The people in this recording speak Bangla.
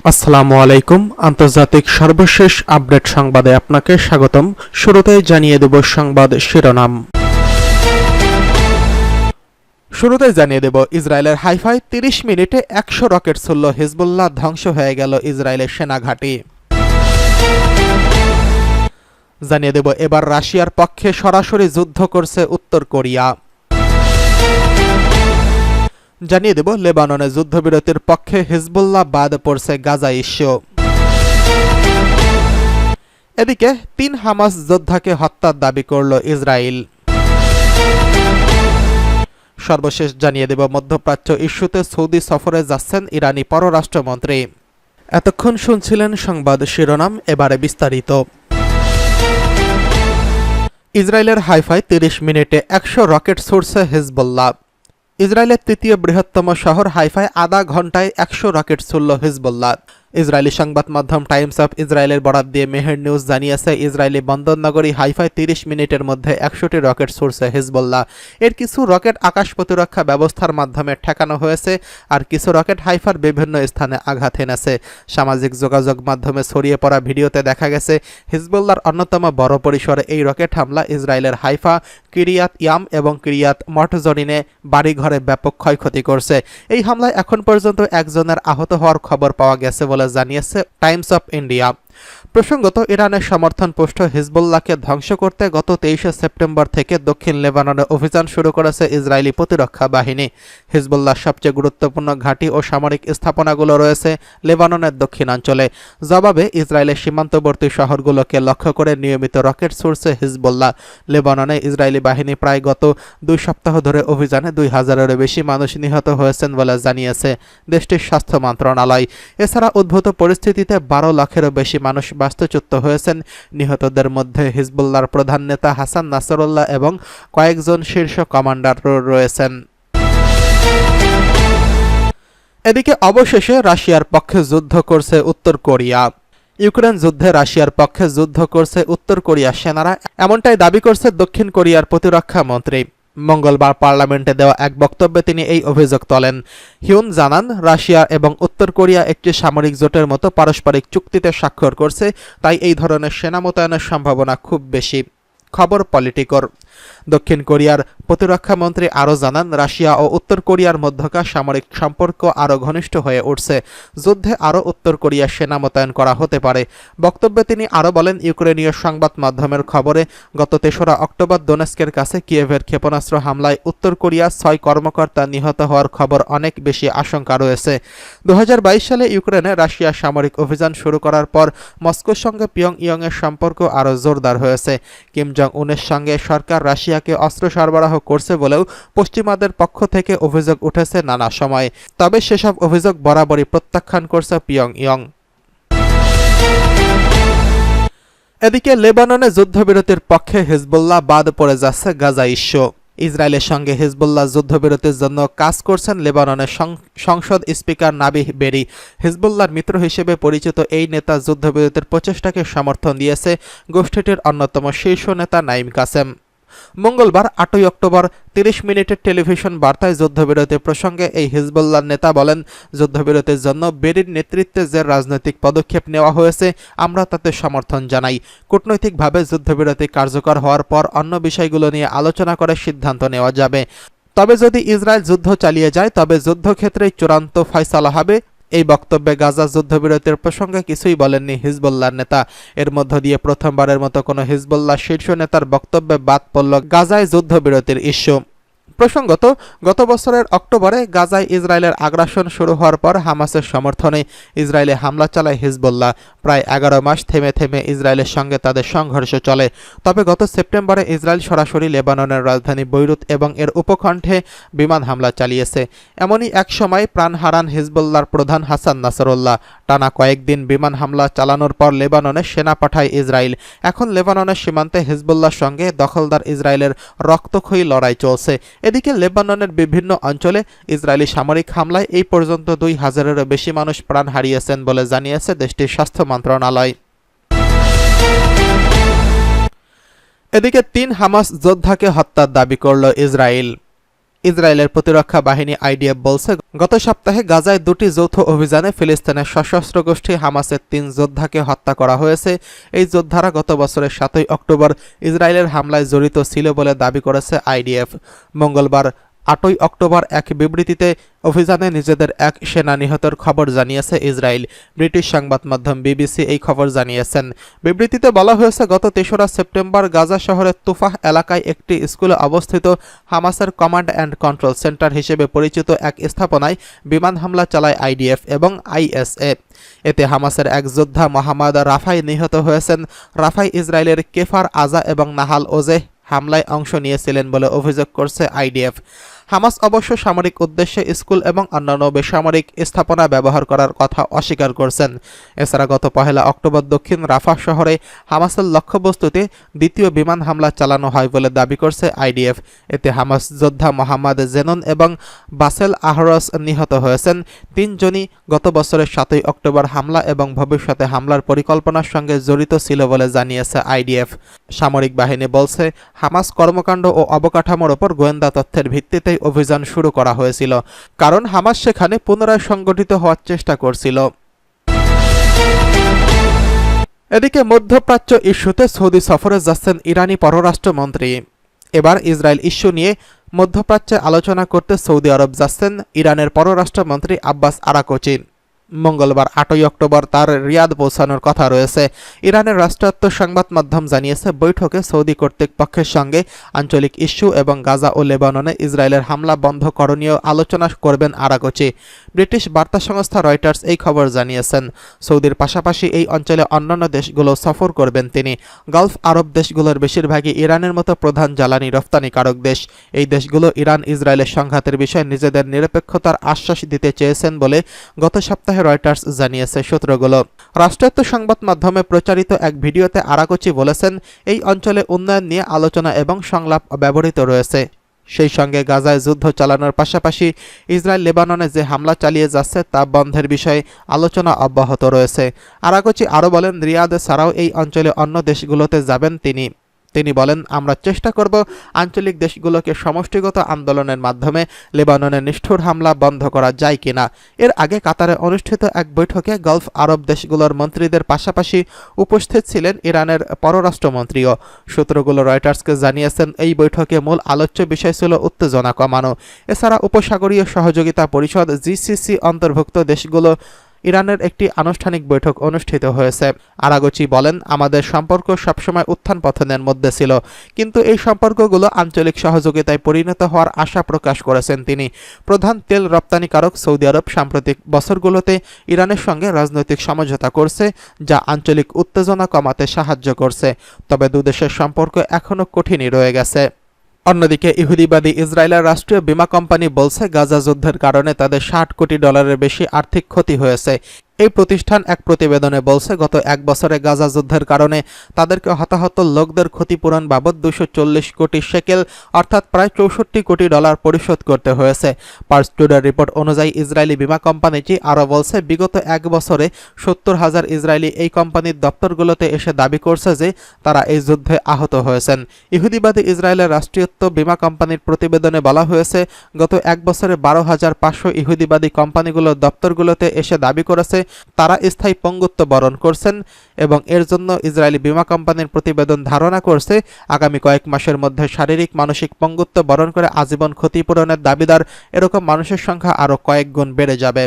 আসসালামু আলাইকুম। আন্তর্জাতিক সর্বশেষ আপডেট সংবাদে আপনাকে স্বাগতম। শুরুতেই জানিয়ে দেব সংবাদ শিরোনাম। ইসরায়েলের হাইফায় 30 মিনিটে 100 রকেট ছুড়ল হিজবুল্লাহ, ধ্বংস হয়ে গেল ইসরায়েলের সেনা ঘাঁটি। জানিয়ে দেব এবার রাশিয়ার পক্ষে সরাসরি যুদ্ধ করছে উত্তর কোরিয়া। জানিয়ে দেব লেবাননে যুদ্ধবিরতির পক্ষে হিজবুল্লাহ, বাদ পড়ছে গাজা ইস্যু। এদিকে 3 হামাস যোদ্ধাকে হত্যার দাবি করল ইসরায়েল। সর্বশেষ জানিয়ে দেব মধ্যপ্রাচ্য ইস্যুতে সৌদি সফরে যাচ্ছেন ইরানি পররাষ্ট্রমন্ত্রী। এতক্ষণ শুনছিলেন সংবাদ শিরোনাম, এবারে বিস্তারিত। ইসরায়েলের হাইফায় 30 মিনিটে 100 রকেট ছুড়ছে হিজবুল্লাহ। ইসরায়েলের তৃতীয় বৃহত্তম শহর হাইফায় আধা ঘন্টায় 100 রকেট ছুড়ল হিজবুল্লাহ। ইসরায়েলি সংবাদ মাধ্যম টাইমস অফ ইসরায়েলের বরাত দিয়ে মেহের নিউজ জানিয়েছে, ইসরায়েলি বন্দরনগরী হাইফায় 30 মিনিটের মধ্যে 100টি রকেট ছুড়ছে হিজবুল্লাহ। এর কিছু রকেট আকাশ প্রতিরক্ষা ব্যবস্থার মাধ্যমে ঠেকানো হয়েছে, আর কিছু রকেট হাইফার বিভিন্ন স্থানে আঘাত এনেছে। সামাজিক যোগাযোগ মাধ্যমে ছড়িয়ে পড়া ভিডিওতে দেখা গেছে, হিজবুল্লাহর অন্যতম বড় পরিসরে এই রকেট হামলা ইসরায়েলের হাইফা, কিরিয়াত ইয়াম এবং কিরিয়াত মটজরিনে বাড়িঘরে ব্যাপক ক্ষয়ক্ষতি করছে। এই হামলায় এখন পর্যন্ত একজনের আহত হওয়ার খবর পাওয়া গেছে বলে জানিয়েছে টাইমস অফ ইন্ডিয়া। প্রসঙ্গত, ইরানের সমর্থনপুষ্ট হিজবুল্লাহকে ধ্বংস করতে গত 23শে সেপ্টেম্বর থেকে দক্ষিণ লেবাননে অভিযান শুরু করেছে ইসরায়েলি প্রতিরক্ষা বাহিনী। হিজবুল্লাহর সবচেয়ে গুরুত্বপূর্ণ ঘাঁটি ও সামরিক স্থাপনাগুলো রয়েছে লেবাননের দক্ষিণাঞ্চলে। জবাবে ইসরায়েলের সীমান্তবর্তী শহরগুলোকে লক্ষ্য করে নিয়মিত রকেট ছুড়ছে হিজবুল্লাহ। লেবাননে ইসরায়েলি বাহিনী প্রায় গত 2 সপ্তাহ ধরে অভিযানে 2000-এরও বেশি মানুষ নিহত হয়েছেন বলে জানিয়েছে দেশটির স্বাস্থ্য মন্ত্রণালয়। এছাড়া উদ্ভূত পরিস্থিতিতে 12 লাখেরও বেশি মানুষ বাস্তুচ্যুত হয়েছেন। নিহতদের মধ্যে হিজবুল্লাহর প্রধান নেতা হাসান নাসরুল্লাহ এবং কয়েকজন শীর্ষ কমান্ডার রয়েছেন। এদিকে অবশেষে রাশিয়ার পক্ষে যুদ্ধ করছে উত্তর কোরিয়া। ইউক্রেন যুদ্ধে রাশিয়ার পক্ষে যুদ্ধ করছে উত্তর কোরিয়া সেনারা, এমনটাই দাবি করছে দক্ষিণ কোরিয়ার প্রতিরক্ষা মন্ত্রী। মঙ্গলবার পার্লামেন্টে দেওয়া এক বক্তব্যে তিনি এই অভিযোগ তোলেন। হিউন জানান, রাশিয়া এবং উত্তর কোরিয়া একটি সামরিক জোটের মতো পারস্পরিক চুক্তিতে স্বাক্ষর করছে, তাই এই ধরনের সেনা মোতায়েনের সম্ভাবনা খুব বেশি। খবর পলিটিকর। দক্ষিণ কোরিয়ার প্রতিরক্ষা মন্ত্রী আরও জানান, রাশিয়া ও উত্তর কোরিয়ার মধ্যকার সামরিক সম্পর্ক আরও ঘনিষ্ঠ হয়ে উঠছে। যুদ্ধে আরও উত্তর কোরিয়ার সেনা মোতায়েন করা হতে পারে। বক্তব্যে তিনি আরও বলেন, ইউক্রেনীয় সংবাদ মাধ্যমের খবরে গত 3রা অক্টোবর দোনেস্কের কাছে কিয়েভের ক্ষেপণাস্ত্র হামলায় উত্তর কোরিয়ার 6 কর্মকর্তা নিহত হওয়ার খবর অনেক বেশি আশঙ্কা রয়েছে। 2022 সালে ইউক্রেনে রাশিয়া সামরিক অভিযান শুরু করার পর মস্কোর সঙ্গে পিয়ংইয়ংয়ের সম্পর্ক আরও জোরদার হয়েছে। কিম জং উনের সঙ্গে সরকার রাশিয়াকে অস্ত্র সরবরাহ করছে বলেও পশ্চিমাদের পক্ষ থেকে অভিযোগ উঠেছে নানা সময়, তবে সেসব অভিযোগ বরাবরই প্রত্যাখ্যান করছে পিয়ংইয়ং। এদিকে লেবাননে যুদ্ধবিরতির পক্ষে হিজবুল্লাহ, বাদ পড়ে যাচ্ছে গাজা ইস্যু। ইসরায়েলের সঙ্গে হিজবুল্লাহ যুদ্ধবিরতির জন্য কাজ করছেন লেবাননের সংসদ স্পিকার নাবিহ বেরি। হিজবুল্লাহর মিত্র হিসেবে পরিচিত এই নেতা যুদ্ধবিরতির প্রচেষ্টাকে সমর্থন দিয়েছে গোষ্ঠীটির অন্যতম শীর্ষ নেতা নাইম কাসেম। মঙ্গলবার 8ই অক্টোবর 30 মিনিটের টেলিভিশন বার্তায় যুদ্ধবিরতি প্রসঙ্গে এই হিজবুল্লাহ নেতা বলেন, যুদ্ধবিরতির জন্য বেরির নেতৃত্বে যে রাজনৈতিক পদক্ষেপ নেওয়া হয়েছে আমরা তাতে সমর্থন জানাই। কূটনৈতিকভাবে যুদ্ধবিরতি কার্যকর হওয়ার পর অন্য বিষয়গুলো নিয়ে আলোচনা করে সিদ্ধান্ত নেওয়া যাবে। তবে যদি ইসরায়েল যুদ্ধ চালিয়ে যায় তবে যুদ্ধক্ষেত্রেই চূড়ান্ত ফয়সালা হবে। এই বক্তব্যে গাজা যুদ্ধবিরতির প্রসঙ্গে কিছুই বলেননি হিজবুল্লাহর নেতা। এর মধ্য দিয়ে প্রথমবারের মতো কোনো হিজবুল্লাহ শীর্ষ নেতার বক্তব্যে বাদ পড়ল গাজায় যুদ্ধবিরতির ইস্যু। প্রসঙ্গত, গত বছরের অক্টোবরে গাজায় ইসরায়েলের আগ্রাসন শুরু হওয়ার পর হামাসের সমর্থনে ইসরায়েলে হামলা চালায় হিজবুল্লাহ। প্রায় 11 মাস থেমে থেমে ইসরায়েলের সঙ্গে তাদের সংঘর্ষ চলে। তবে গত সেপ্টেম্বরে ইসরায়েল সরাসরি লেবাননের রাজধানী বৈরুত এবং এর উপকণ্ঠে বিমান হামলা চালিয়েছে। এমনই এক সময় প্রাণ হারান হিজবুল্লাহর প্রধান হাসান নাসরুল্লাহ। টানা কয়েকদিন বিমান হামলা চালানোর পর লেবাননে সেনা পাঠায় ইসরায়েল। এখন লেবাননের সীমান্তে হিজবুল্লাহর সঙ্গে দখলদার ইসরায়েলের রক্তক্ষয়ী লড়াই চলছে। এদিকে লেবাননের বিভিন্ন অঞ্চলে ইসরায়েলি সামরিক হামলায় এই পর্যন্ত 2000-এরও বেশি মানুষ প্রাণ হারিয়েছেন বলে জানিয়েছে দেশটির স্বাস্থ্য মন্ত্রণালয়। এদিকে ৩ হামাস যোদ্ধাকে হত্যার দাবি করল ইসরায়েল। ইসরায়েলের প্রতিরক্ষা বাহিনী আইডিএফ বলছে, গত সপ্তাহে গাজায় ২টি যৌথ অভিযানে ফিলিস্তিনের সশস্ত্র গোষ্ঠী হামাসের ৩ যোদ্ধাকে হত্যা করা হয়েছে। এই যোদ্ধারা গত বছরের ৭ই অক্টোবর ইসরায়েলের হামলায় জড়িত ছিল বলে দাবি করেছে আইডিএফ। মঙ্গলবার ৮ই অক্টোবর এক বিবৃতিতে অভিযানে নিজেদের এক সেনা নিহতের খবর জানিয়েছে ইসরায়েল। ব্রিটিশ সংবাদ মাধ্যম বিবিসি এই খবর জানিয়েছেন। বিবৃতিতে বলা হয়েছে, গত ৩রা সেপ্টেম্বর গাজা শহরের তুফাহ এলাকায় একটি স্কুলে অবস্থিত হামাসের কমান্ড অ্যান্ড কন্ট্রোল সেন্টার হিসেবে পরিচিত এক স্থাপনায় বিমান হামলা চালায় আইডিএফ এবং আইএসএ। এতে হামাসের এক যোদ্ধা মোহাম্মদ রাফাই নিহত হয়েছেন। রাফাই ইসরায়েলের কেফার আজা এবং নাহাল ওজে হামলায় অংশ নিয়েছিলেন বলে অভিযোগ করছে আইডিএফ। হামাস অবশ্য সামরিক উদ্দেশ্যে স্কুল এবং অন্যান্য বেসামরিক স্থাপনা ব্যবহার করার কথা অস্বীকার করছেন। এছাড়া গত ১ অক্টোবর দক্ষিণ রাফা শহরে হামাসের লক্ষ্যবস্তুতে দ্বিতীয় বিমান হামলা চালানো হয় বলে দাবি করছে আইডিএফ। এতে হামাস যোদ্ধা মোহাম্মদ জেনন এবং বাসেল আহরস নিহত হয়েছেন। ৩ জনই গত বছরের ৭ই অক্টোবর হামলা এবং ভবিষ্যতে হামলার পরিকল্পনার সঙ্গে জড়িত ছিল বলে জানিয়েছে আইডিএফ। সামরিক বাহিনী বলছে, হামাস কর্মকাণ্ড ও অবকাঠামোর ওপর গোয়েন্দা তথ্যের ভিত্তিতে অভিযান শুরু করা হয়েছিল, কারণ হামাস সেখানে পুনরায় সংগঠিত হওয়ার চেষ্টা করছিল। এদিকে মধ্যপ্রাচ্য ইস্যুতে সৌদি সফরে যাচ্ছেন ইরানি পররাষ্ট্রমন্ত্রী। এবার ইসরায়েল ইস্যু নিয়ে মধ্যপ্রাচ্যে আলোচনা করতে সৌদি আরব যাচ্ছেন ইরানের পররাষ্ট্রমন্ত্রী আব্বাস আরাকচি। মঙ্গলবার ৮ই অক্টোবর তার রিয়াদ পৌঁছানোর কথা রয়েছে। ইরানের রাষ্ট্রায়ত্ত সংবাদ মাধ্যম জানিয়েছে, বৈঠকে সৌদি কর্তৃপক্ষের সঙ্গে আঞ্চলিক ইস্যু এবং গাজা ও লেবাননে ইসরায়েলের হামলা বন্ধ করণীয় আলোচনা করবেন আরাকচি। ব্রিটিশ বার্তা সংস্থা রয়টার্স এই খবর জানিয়েছেন। সৌদির পাশাপাশি এই অঞ্চলে অন্যান্য দেশগুলো সফর করবেন তিনি। গালফ আরব দেশগুলোর বেশিরভাগই ইরানের মতো প্রধান জ্বালানি রপ্তানিকারক দেশ। এই দেশগুলো ইরান ইসরায়েলের সংঘাতের বিষয়ে নিজেদের নিরপেক্ষতার আশ্বাস দিতে চেয়েছেন বলে গত সপ্তাহে রয়টার্স জানিয়েছে সূত্রগুলো। রাষ্ট্রায়ত্ত সংবাদ মাধ্যমে প্রচারিত এক ভিডিওতে আরাকচি বলেছেন, এই অঞ্চলে উন্নয়ন নিয়ে আলোচনা এবং সংলাপ ব্যবহৃত রয়েছে। সেই সঙ্গে গাজায় যুদ্ধ চালানোর পাশাপাশি ইসরায়েল লেবাননে যে হামলা চালিয়ে যাচ্ছে তা বন্ধের বিষয়ে আলোচনা অব্যাহত রয়েছে। আরাকচি আরও বলেন, রিয়াদে ছাড়াও এই অঞ্চলে অন্য দেশগুলোতে যাবেন তিনি বলেন, আমরা চেষ্টা করব আঞ্চলিক দেশগুলোকে সমষ্টিগত আন্দোলনের মাধ্যমে লেবাননের নিষ্ঠুর হামলা বন্ধ করা যায় কিনা। এর আগে কাতারে অনুষ্ঠিত এক বৈঠকে গালফ আরব দেশগুলোর মন্ত্রীদের পাশাপাশি উপস্থিত ছিলেন ইরানের পররাষ্ট্রমন্ত্রীও। সূত্রগুলো রয়টার্সকে জানিয়েছেন, এই বৈঠকে মূল আলোচ্য বিষয় ছিল উত্তেজনা কমানো। এছাড়া উপসাগরীয় সহযোগিতা পরিষদ জিসিসি অন্তর্ভুক্ত দেশগুলো ইরানের একটি আনুষ্ঠানিক বৈঠক অনুষ্ঠিত হয়েছে। আরাকচি বলেন, আমাদের সম্পর্ক সবসময় উত্থান পতনের মধ্যে ছিল, কিন্তু এই সম্পর্কগুলো আঞ্চলিক সহযোগিতায় পরিণত হওয়ার আশা প্রকাশ করেছেন তিনি। প্রধান তেল রপ্তানিকারক সৌদি আরব সাম্প্রতিক বছরগুলোতে ইরানের সঙ্গে রাজনৈতিক সমঝোতা করছে, যা আঞ্চলিক উত্তেজনা কমাতে সাহায্য করছে। তবে দুদেশের সম্পর্ক এখনও কঠিনই রয়ে গেছে। অন্যদিকে ইহুদিবাদী ইসরায়েলের রাষ্ট্রীয় বীমা কোম্পানি বলছে, গাজা যুদ্ধের কারণে তাদের $60 কোটি বেশি আর্থিক ক্ষতি হয়েছে। এই প্রতিষ্ঠান এক প্রতিবেদনে বলছে, গত 1 বছরে গাজা যুদ্ধের কারণে তাদেরকে হতাহত লোকদের ক্ষতিপূরণ বাবদ 240 কোটি শেকেল অর্থাৎ প্রায় $64 কোটি পরিশোধ করতে হয়েছে। পার্স টুডের রিপোর্ট অনুযায়ী ইসরায়েলি বীমা কোম্পানিটি আরও বলছে, বিগত 1 বছরে 70,000 ইসরায়েলি এই কোম্পানির দপ্তরগুলোতে এসে দাবি করছে যে তারা এই যুদ্ধে আহত হয়েছেন। ইহুদিবাদী ইসরায়েলের রাষ্ট্রীয়ত্ব বীমা কোম্পানির প্রতিবেদনে বলা হয়েছে, গত 1 বছরে 12,500 ইহুদিবাদী কোম্পানিগুলোর দপ্তরগুলোতে এসে দাবি করেছে তারা স্থায়ী পঙ্গুত্ব বরণ করছেন এবং এর জন্য ইসরায়েলি বীমা কোম্পানির প্রতিবেদন ধারণা করছে আগামী কয়েক মাসের মধ্যে শারীরিক মানসিক পঙ্গুত্ব বরণ করে আজীবন ক্ষতিপূরণের দাবিদার এরকম মানুষের সংখ্যা আরও কয়েক গুণ বেড়ে যাবে।